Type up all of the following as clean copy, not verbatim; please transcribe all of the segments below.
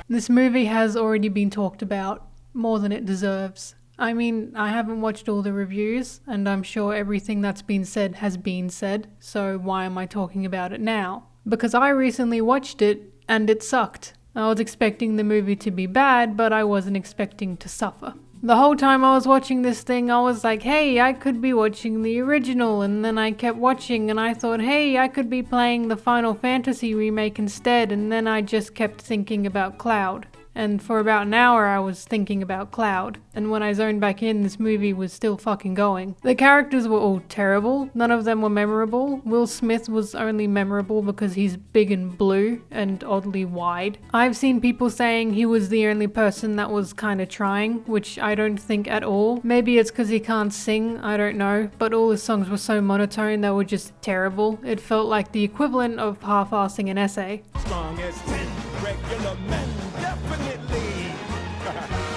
This movie has already been talked about more than it deserves. I mean, I haven't watched all the reviews, and I'm sure everything that's been said has been said, so why am I talking about it now? Because I recently watched it, and it sucked. I was expecting the movie to be bad, but I wasn't expecting to suffer. The whole time I was watching this thing, I was like, hey, I could be watching the original, and then I kept watching, and I thought, hey, I could be playing the Final Fantasy remake instead, and then I just kept thinking about Cloud. And for about an hour I was thinking about Cloud, and when I zoned back in, this movie was still fucking going. The characters were all terrible, none of them were memorable. Will Smith was only memorable because he's big and blue and oddly wide. I've seen people saying he was the only person that was kinda trying, which I don't think at all. Maybe it's because he can't sing, I don't know, but all his songs were so monotone they were just terrible. It felt like the equivalent of half-assing an essay. Strong as 10 regular men, definitely.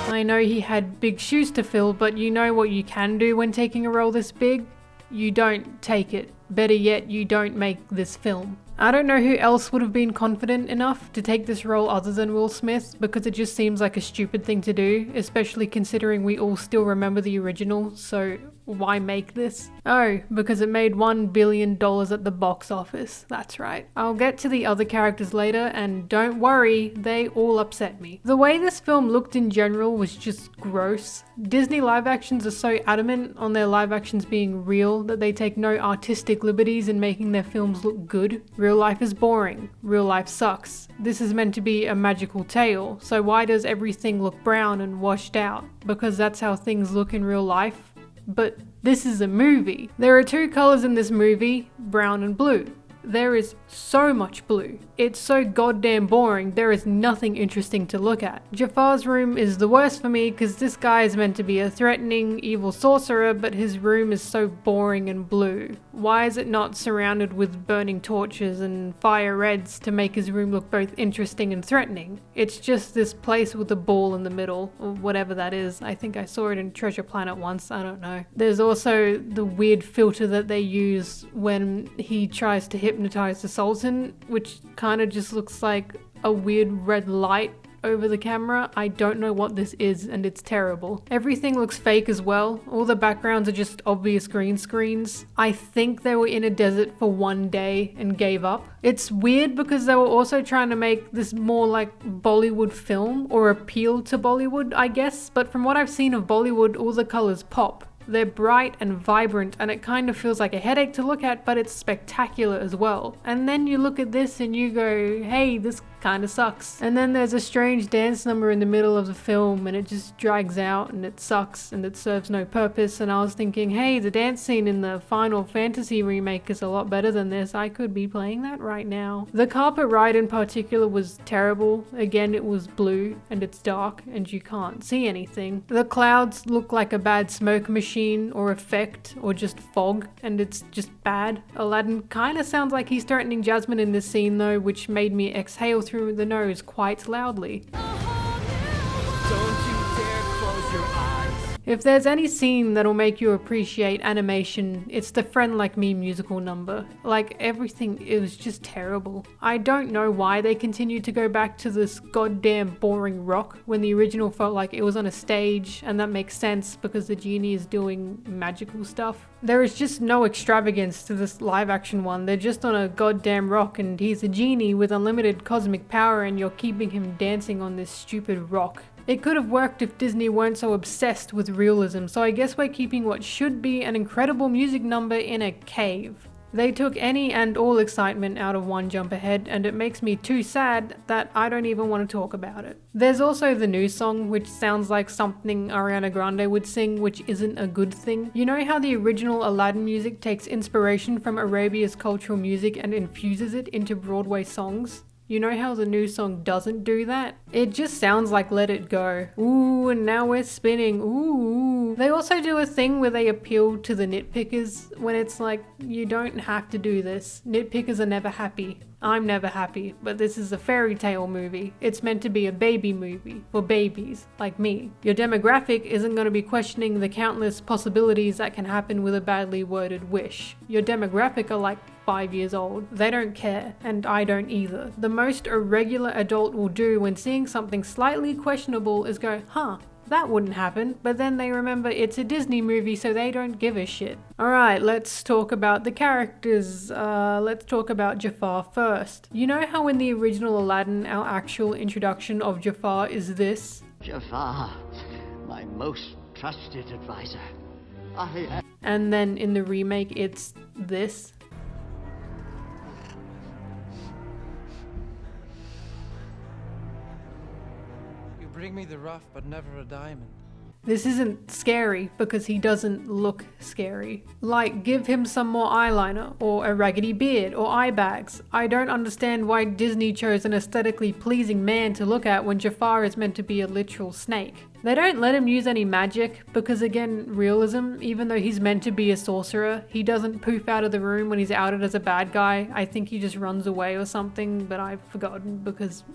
I know he had big shoes to fill, but you know what you can do when taking a role this big? You don't take it. Better yet, you don't make this film. I don't know who else would have been confident enough to take this role other than Will Smith, because it just seems like a stupid thing to do, especially considering we all still remember the original, so why make this? Oh, because it made $1 billion at the box office. That's right. I'll get to the other characters later, and don't worry, they all upset me. The way this film looked in general was just gross. Disney live actions are so adamant on their live actions being real that they take no artistic liberties in making their films look good. Real life is boring. Real life sucks. This is meant to be a magical tale, so why does everything look brown and washed out? Because that's how things look in real life? But this is a movie. There are two colors in this movie, brown and blue. There is so much blue. It's so goddamn boring, there is nothing interesting to look at. Jafar's room is the worst for me because this guy is meant to be a threatening, evil sorcerer, but his room is so boring and blue. Why is it not surrounded with burning torches and fire reds to make his room look both interesting and threatening? It's just this place with a ball in the middle, or whatever that is. I think I saw it in Treasure Planet once, I don't know. There's also the weird filter that they use when he tries to hypnotize the Sultan, which kind of just looks like a weird red light over the camera. I don't know what this is, and it's terrible. Everything looks fake as well. All the backgrounds are just obvious green screens. I think they were in a desert for one day and gave up. It's weird because they were also trying to make this more like Bollywood film, or appeal to Bollywood, I guess, but from what I've seen of Bollywood, all the colors pop. They're bright and vibrant, and it kind of feels like a headache to look at, but it's spectacular as well. And then you look at this and you go, hey, this kind of sucks. And then there's a strange dance number in the middle of the film, and it just drags out and it sucks and it serves no purpose. And I was thinking, hey, the dance scene in the Final Fantasy remake is a lot better than this. I could be playing that right now. The carpet ride in particular was terrible. Again, it was blue and it's dark and you can't see anything. The clouds look like a bad smoke machine or effect or just fog, and it's just bad. Aladdin kind of sounds like he's threatening Jasmine in this scene though, which made me exhale through the nose quite loudly. If there's any scene that'll make you appreciate animation, it's the Friend Like Me musical number. Like, everything, it was just terrible. I don't know why they continued to go back to this goddamn boring rock when the original felt like it was on a stage, and that makes sense because the genie is doing magical stuff. There is just no extravagance to this live action one. They're just on a goddamn rock and he's a genie with unlimited cosmic power and you're keeping him dancing on this stupid rock. It could have worked if Disney weren't so obsessed with realism, so I guess we're keeping what should be an incredible music number in a cave. They took any and all excitement out of One Jump Ahead, and it makes me too sad that I don't even want to talk about it. There's also the new song, which sounds like something Ariana Grande would sing, which isn't a good thing. You know how the original Aladdin music takes inspiration from Arabia's cultural music and infuses it into Broadway songs? You know how the new song doesn't do that? It just sounds like Let It Go. Ooh, and now we're spinning. Ooh. They also do a thing where they appeal to the nitpickers when it's like, you don't have to do this. Nitpickers are never happy. I'm never happy, but this is a fairy tale movie. It's meant to be a baby movie for babies like me. Your demographic isn't going to be questioning the countless possibilities that can happen with a badly worded wish. Your demographic are like 5 years old. They don't care, and I don't either. The most a regular adult will do when seeing something slightly questionable is go, huh, that wouldn't happen, but then they remember it's a Disney movie, so they don't give a shit. Alright, let's talk about the characters. Let's talk about Jafar first. You know how in the original Aladdin, our actual introduction of Jafar is this? Jafar, my most trusted advisor. And then in the remake, it's this. Bring me the rough, but never a diamond. This isn't scary because he doesn't look scary. Like, give him some more eyeliner, or a raggedy beard, or eye bags. I don't understand why Disney chose an aesthetically pleasing man to look at when Jafar is meant to be a literal snake. They don't let him use any magic because, again, realism, even though he's meant to be a sorcerer, he doesn't poof out of the room when he's outed as a bad guy. I think he just runs away or something, but I've forgotten because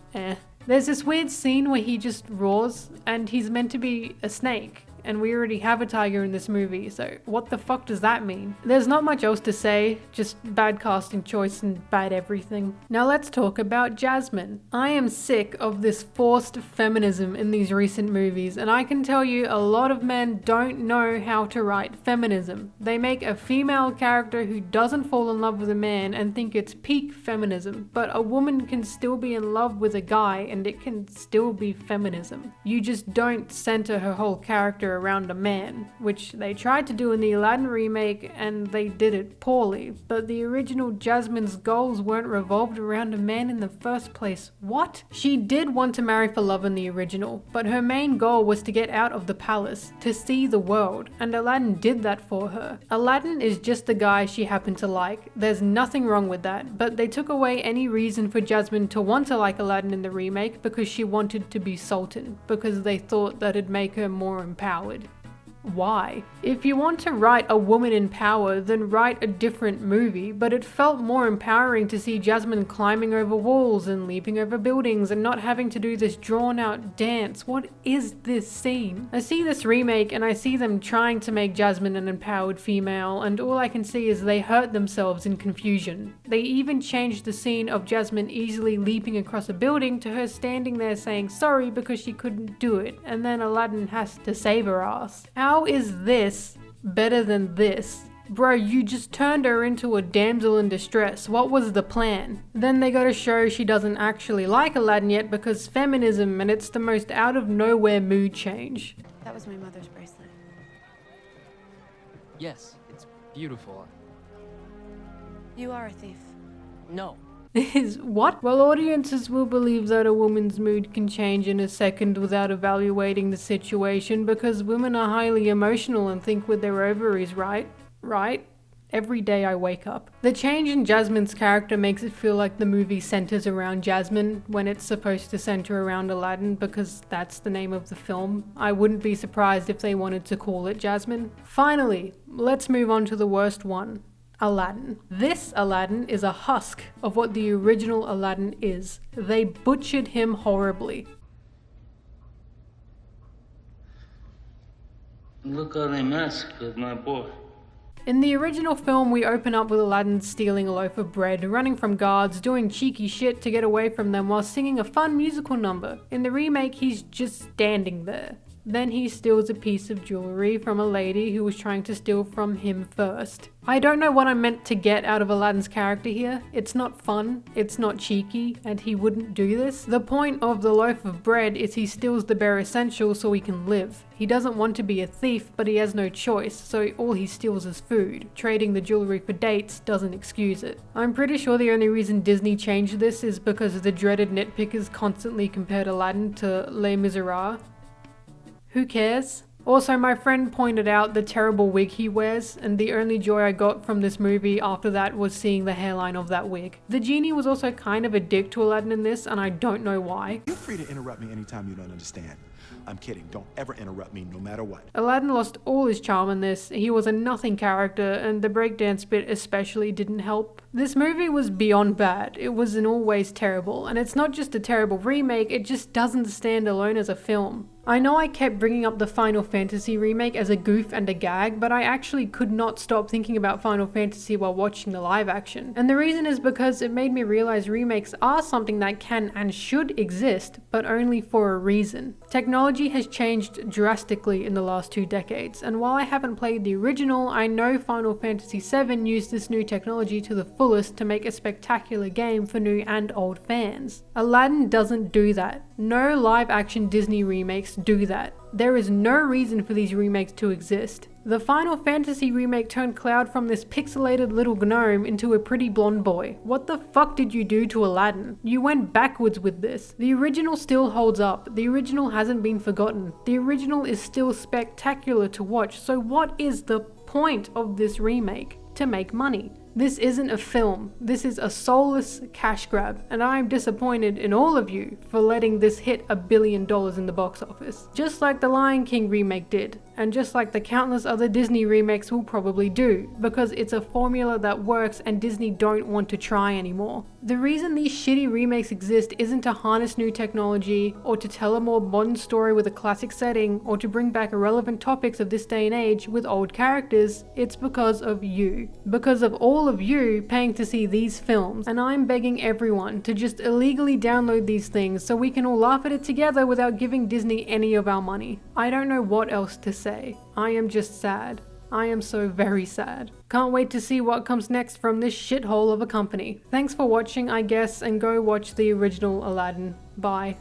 There's this weird scene where he just roars and he's meant to be a snake. And we already have a tiger in this movie, so what the fuck does that mean? There's not much else to say, just bad casting choice and bad everything. Now let's talk about Jasmine. I am sick of this forced feminism in these recent movies, and I can tell you a lot of men don't know how to write feminism. They make a female character who doesn't fall in love with a man and think it's peak feminism, but a woman can still be in love with a guy and it can still be feminism. You just don't center her whole character around a man, which they tried to do in the Aladdin remake and they did it poorly, but the original Jasmine's goals weren't revolved around a man in the first place. What? She did want to marry for love in the original, but her main goal was to get out of the palace, to see the world, and Aladdin did that for her. Aladdin is just the guy she happened to like. There's nothing wrong with that, but they took away any reason for Jasmine to want to like Aladdin in the remake because she wanted to be Sultan, because they thought that'd make her more empowered. Why? If you want to write a woman in power, then write a different movie, but it felt more empowering to see Jasmine climbing over walls and leaping over buildings and not having to do this drawn out dance. What is this scene? I see this remake and I see them trying to make Jasmine an empowered female, and all I can see is they hurt themselves in confusion. They even changed the scene of Jasmine easily leaping across a building to her standing there saying sorry because she couldn't do it, and then Aladdin has to save her ass. How is this better than this? Bro, you just turned her into a damsel in distress. What was the plan? Then they gotta show she doesn't actually like Aladdin yet because feminism, and it's the most out of nowhere mood change. That was my mother's bracelet. Yes, it's beautiful. You are a thief. No. Is what? Well, audiences will believe that a woman's mood can change in a second without evaluating the situation because women are highly emotional and think with their ovaries, right? Right? Every day I wake up. The change in Jasmine's character makes it feel like the movie centers around Jasmine when it's supposed to center around Aladdin because that's the name of the film. I wouldn't be surprised if they wanted to call it Jasmine. Finally, let's move on to the worst one. Aladdin. This Aladdin is a husk of what the original Aladdin is. They butchered him horribly. Look how they massacred my boy. In the original film, we open up with Aladdin stealing a loaf of bread, running from guards, doing cheeky shit to get away from them while singing a fun musical number. In the remake, he's just standing there. Then he steals a piece of jewelry from a lady who was trying to steal from him first. I don't know what I'm meant to get out of Aladdin's character here. It's not fun, it's not cheeky, and he wouldn't do this. The point of the loaf of bread is he steals the bare essentials so he can live. He doesn't want to be a thief, but he has no choice, so all he steals is food. Trading the jewelry for dates doesn't excuse it. I'm pretty sure the only reason Disney changed this is because the dreaded nitpickers constantly compared Aladdin to Les Miserables. Who cares? Also, my friend pointed out the terrible wig he wears, and the only joy I got from this movie after that was seeing the hairline of that wig. The genie was also kind of a dick to Aladdin in this, and I don't know why. Feel free to interrupt me anytime you don't understand. I'm kidding. Don't ever interrupt me, no matter what. Aladdin lost all his charm in this. He was a nothing character, and the breakdance bit especially didn't help. This movie was beyond bad. It was in all ways terrible, and it's not just a terrible remake, it just doesn't stand alone as a film. I know I kept bringing up the Final Fantasy remake as a goof and a gag, but I actually could not stop thinking about Final Fantasy while watching the live action. And the reason is because it made me realize remakes are something that can and should exist, but only for a reason. Technology has changed drastically in the last 2 decades, and while I haven't played the original, I know Final Fantasy VII used this new technology to the fullest to make a spectacular game for new and old fans. Aladdin doesn't do that. No live action Disney remakes do that. There is no reason for these remakes to exist. The Final Fantasy remake turned Cloud from this pixelated little gnome into a pretty blonde boy. What the fuck did you do to Aladdin? You went backwards with this. The original still holds up. The original hasn't been forgotten. The original is still spectacular to watch, so what is the point of this remake? To make money. This isn't a film, this is a soulless cash grab, and I am disappointed in all of you for letting this hit $1 billion in the box office. Just like the Lion King remake did, and just like the countless other Disney remakes will probably do, because it's a formula that works and Disney don't want to try anymore. The reason these shitty remakes exist isn't to harness new technology, or to tell a more modern story with a classic setting, or to bring back irrelevant topics of this day and age with old characters, it's because of you. Because of all of you paying to see these films, and I'm begging everyone to just illegally download these things so we can all laugh at it together without giving Disney any of our money. I don't know what else to say. I am just sad. I am so very sad. Can't wait to see what comes next from this shithole of a company. Thanks for watching, I guess, and go watch the original Aladdin. Bye.